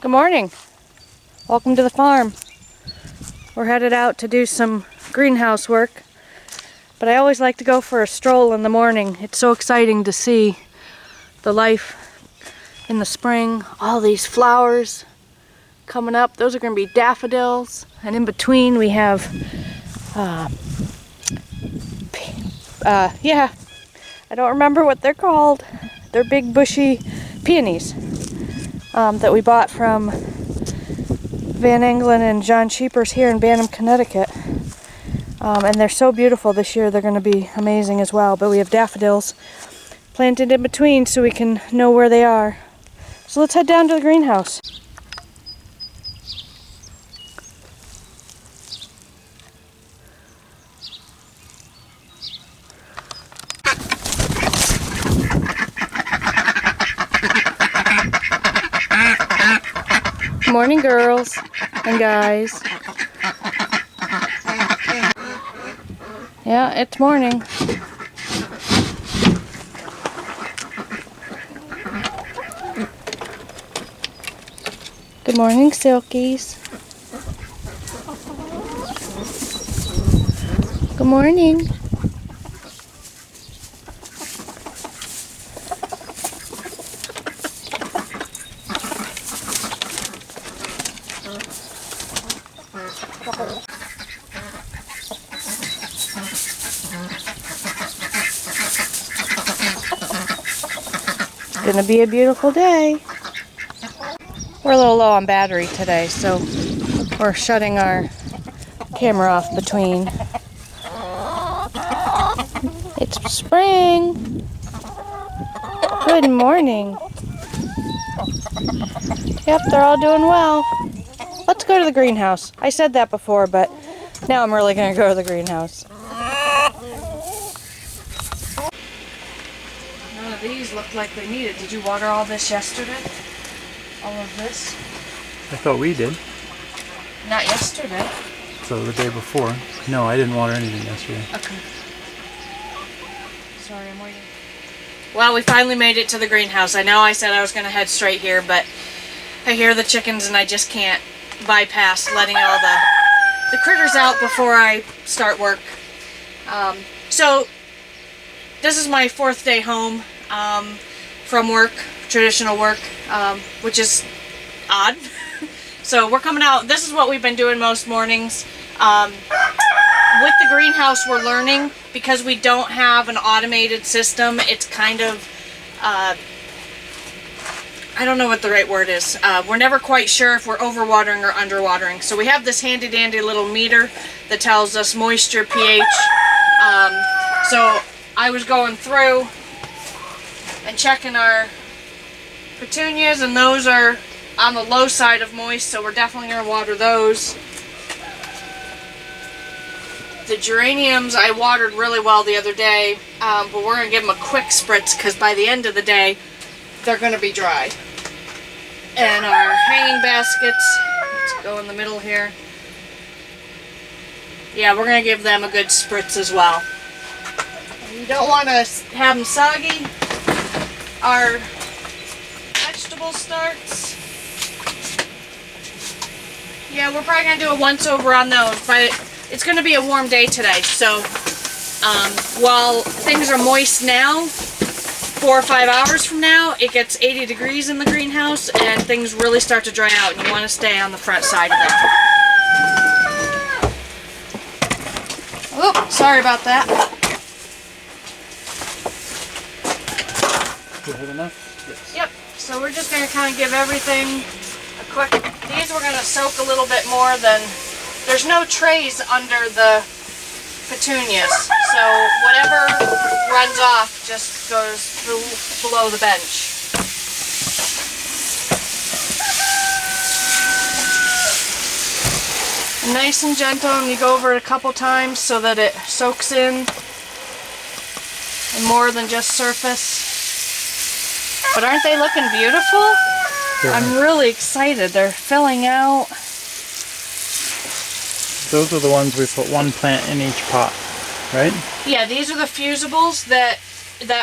Good morning. Welcome to the farm. We're headed out to do some greenhouse work, but I always like to go for a stroll in the morning. It's so exciting to see the life in the spring. All these flowers coming up. Those are going to be daffodils, and in between we have I don't remember what they're called. They're big bushy peonies that we bought from Van Engelen and John Sheepers here in Bantam, Connecticut. And they're so beautiful this year. They're going to be amazing as well. But we have daffodils planted in between so we can know where they are. So let's head down to the greenhouse. Morning, girls and guys. Yeah, it's morning. Good morning, Silkies. Good morning. It's gonna be a beautiful day. We're a little low on battery today, so we're shutting our camera off between. It's spring. Good morning. Yep, they're all doing well. Let's go to the greenhouse. I said that before, but now I'm really gonna go to the greenhouse. None of these looked like they needed. Did you water all this yesterday? All of this? I thought we did. Not yesterday. So the day before. No, I didn't water anything yesterday. Okay. Sorry, I'm waiting. Well, we finally made it to the greenhouse. I know I said I was going to head straight here, but I hear the chickens and I just can't bypass letting all the critters out before I start work. So this is my 4th day home from work, traditional work, which is odd. So we're coming out. This is what we've been doing most mornings. With the greenhouse, we're learning because we don't have an automated system. It's kind of, I don't know what the right word is. We're never quite sure if we're overwatering or underwatering. So we have this handy dandy little meter that tells us moisture, pH. So I was going through and checking our petunias, and those are on the low side of moist, so we're definitely going to water those. The geraniums I watered really well the other day, but we're going to give them a quick spritz because by the end of the day they're going to be dry. And our hanging baskets, let's go in the middle here. Yeah, we're going to give them a good spritz as well. You don't want to have them soggy. Our vegetable starts. Yeah, we're probably going to do a once over on those, but it's going to be a warm day today, so while things are moist now, 4 or 5 hours from now, it gets 80 degrees in the greenhouse and things really start to dry out, and you want to stay on the front side of that. Oh, sorry about that. Good enough? Yes. Yep, so we're just going to kind of give everything a quick, these we're going to soak a little bit more than, there's no trays under the petunias, so whatever runs off just goes below the bench. And nice and gentle, and you go over it a couple times so that it soaks in and more than just surface. But aren't they looking beautiful? Yeah. I'm really excited. They're filling out. Those are the ones we put one plant in each pot, right? Yeah, these are the fusibles that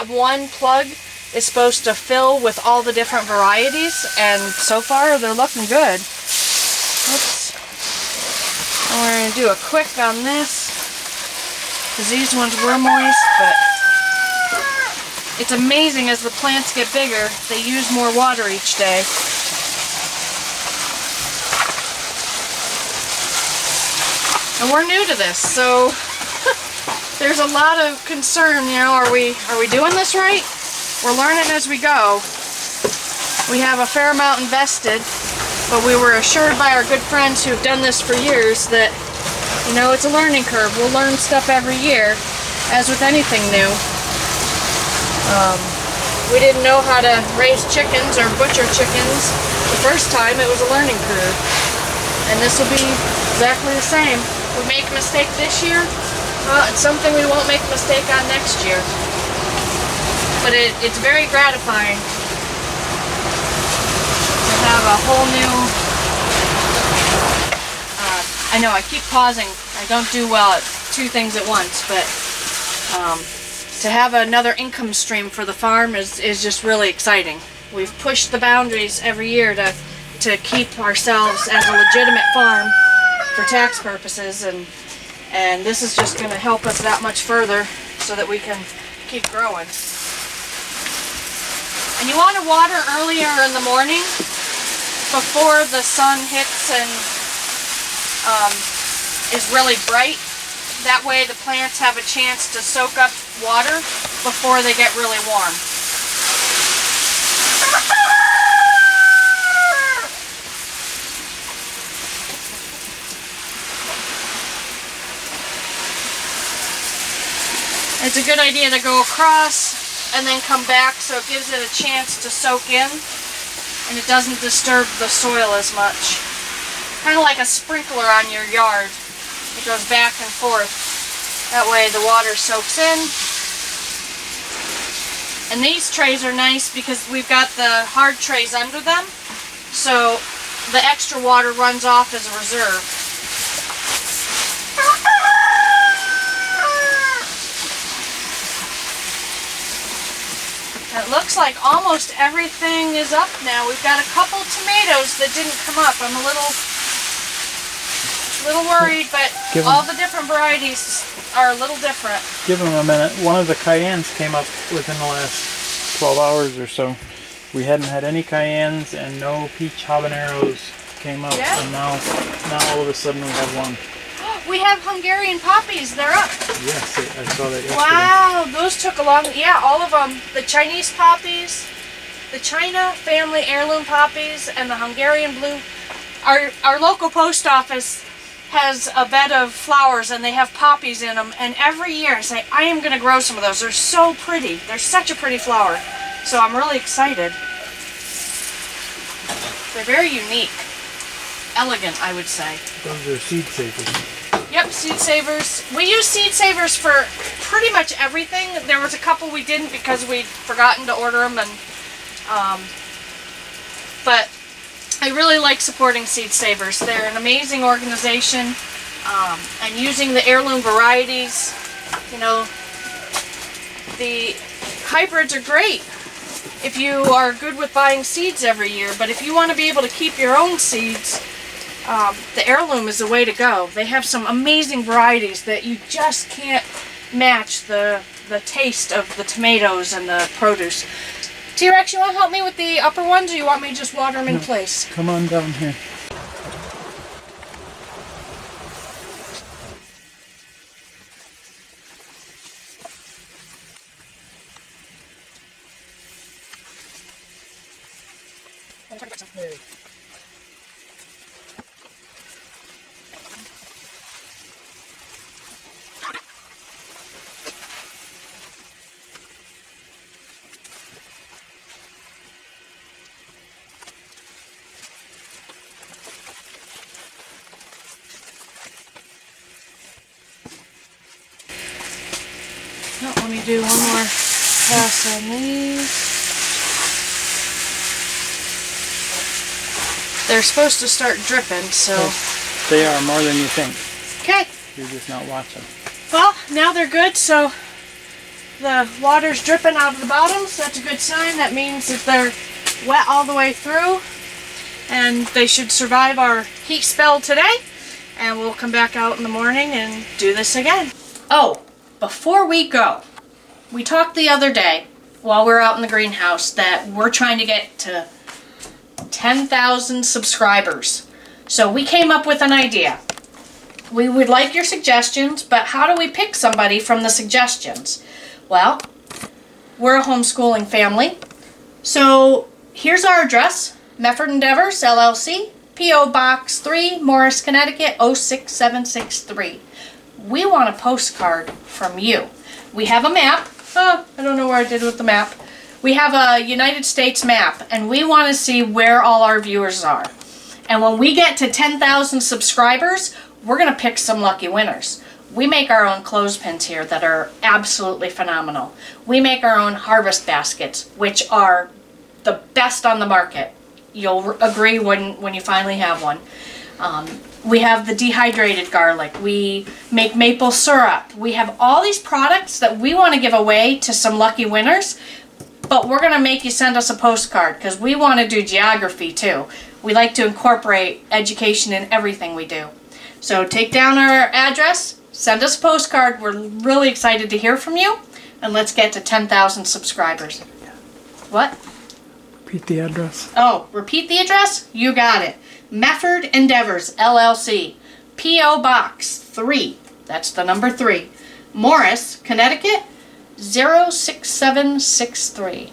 one plug is supposed to fill with all the different varieties, and so far they're looking good. Oops. And we're going to do a quick on this, because these ones were moist, but it's amazing as the plants get bigger, they use more water each day. And we're new to this, so there's a lot of concern, you know, are we doing this right? We're learning as we go. We have a fair amount invested, but we were assured by our good friends who've done this for years that, you know, it's a learning curve. We'll learn stuff every year, as with anything new. We didn't know how to raise chickens or butcher chickens the first time. It was a learning curve. And this will be exactly the same. We make a mistake this year, well, it's something we won't make a mistake on next year. But it's very gratifying to have a whole new, I know I keep pausing, I don't do well at two things at once, but to have another income stream for the farm is just really exciting. We've pushed the boundaries every year to keep ourselves as a legitimate farm for tax purposes, and this is just going to help us that much further so that we can keep growing. And you want to water earlier in the morning before the sun hits and is really bright. That way the plants have a chance to soak up water before they get really warm. It's a good idea to go across and then come back so it gives it a chance to soak in and it doesn't disturb the soil as much. Kind of like a sprinkler on your yard. It goes back and forth. That way the water soaks in. And these trays are nice because we've got the hard trays under them, so the extra water runs off as a reserve. It looks like almost everything is up now. We've got a couple tomatoes that didn't come up. I'm a little worried, but all the different varieties are a little different. Give them a minute. One of the cayennes came up within the last 12 hours or so. We hadn't had any cayennes and no peach habaneros came up. Yeah. And now all of a sudden we have one. We have Hungarian poppies. They're up. Yes, I saw that yesterday. Wow, those took a long... Yeah, all of them. The Chinese poppies, the China family heirloom poppies, and the Hungarian blue. Our local post office has a bed of flowers and they have poppies in them, and every year I say, I am going to grow some of those. They're so pretty. They're such a pretty flower. So I'm really excited. They're very unique. Elegant, I would say. Those are seed savers. Yep, seed savers. We use seed savers for pretty much everything. There was a couple we didn't because we'd forgotten to order them, and but I really like supporting seed savers. They're an amazing organization, and using the heirloom varieties, you know, the hybrids are great if you are good with buying seeds every year, but if you want to be able to keep your own seeds, the heirloom is the way to go. They have some amazing varieties that you just can't match the taste of the tomatoes and the produce. T-Rex, you want to help me with the upper ones, or you want me to just water them in place? Come on down here. No, let me do one more pass on these. They're supposed to start dripping, so... They are more than you think. Okay. You're just not watching. Well, now they're good, so the water's dripping out of the bottoms. That's a good sign. That means that they're wet all the way through, and they should survive our heat spell today. And we'll come back out in the morning and do this again. Oh, before we go, we talked the other day while we were out in the greenhouse that we're trying to get to 10,000 subscribers. So we came up with an idea. We would like your suggestions, but how do we pick somebody from the suggestions? Well, we're a homeschooling family. So here's our address, Mefford Endeavors, LLC, P.O. Box 3, Morris, Connecticut, 06763. We want a postcard from you. We have a map. Oh, I don't know where I did with the map. We have a United States map, and we want to see where all our viewers are. And when we get to 10,000 subscribers, we're going to pick some lucky winners. We make our own clothespins here that are absolutely phenomenal. We make our own harvest baskets, which are the best on the market. You'll agree when you finally have one. We have the dehydrated garlic. We make maple syrup. We have all these products that we want to give away to some lucky winners, but we're going to make you send us a postcard because we want to do geography too. We like to incorporate education in everything we do. So take down our address, send us a postcard. We're really excited to hear from you, and let's get to 10,000 subscribers. What? Repeat the address. Oh, repeat the address? You got it. Mefford Endeavors, LLC, P.O. Box 3, that's the number 3, Morris, Connecticut, 06763.